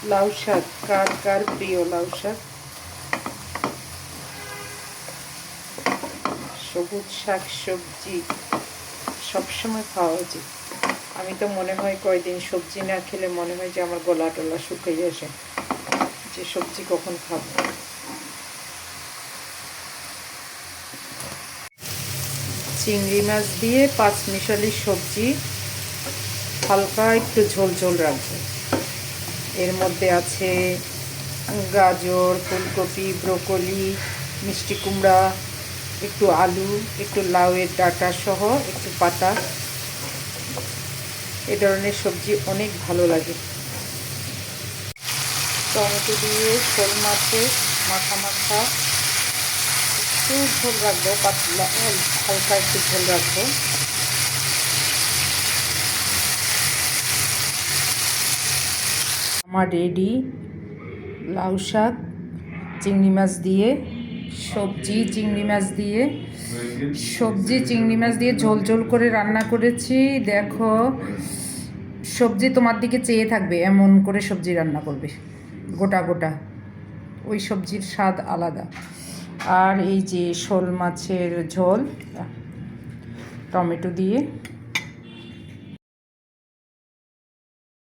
লাউ শাক কার কার প্রিয় লাউ শাক? সবুজ শাক সবজি সবসময় খাওয়া উচিত। আমি তো মনে হয় কয়দিন সবজি না খেলে মনে হয় যে আমার গলা টলা শুকিয়ে আসে, যে সবজি কখন খাবো। চিংড়ি মাছ দিয়ে পাঁচমিশালি সবজি, হালকা একটু ঝোল ঝোল রাখবো। এর মধ্যে আছে গাজর, ফুলকপি, ব্রোকলি, মিষ্টি কুমড়া, একটু আলু, একটু লাউয়ের ডাঁটা সহ একটু পাতা। এ ধরনের সবজি অনেক ভালো লাগে। টমেটো দিয়ে শোল মাছের মাখা মাখা, একটু ঝোল রাখবো, পাতলা হালকা একটু ঝোল রাখবো। আমার রেডি লাউ শাক চিংড়ি মাছ দিয়ে সবজি, চিংড়ি মাছ দিয়ে সবজি, চিংড়ি মাছ দিয়ে ঝোল ঝোল করে রান্না করেছি। দেখো, সবজি তোমার দিকে চেয়ে থাকবে, এমন করে সবজি রান্না করবে, গোটা গোটা। ওই সবজির স্বাদ আলাদা। আর এই যে শোল মাছের ঝোল টমেটো দিয়ে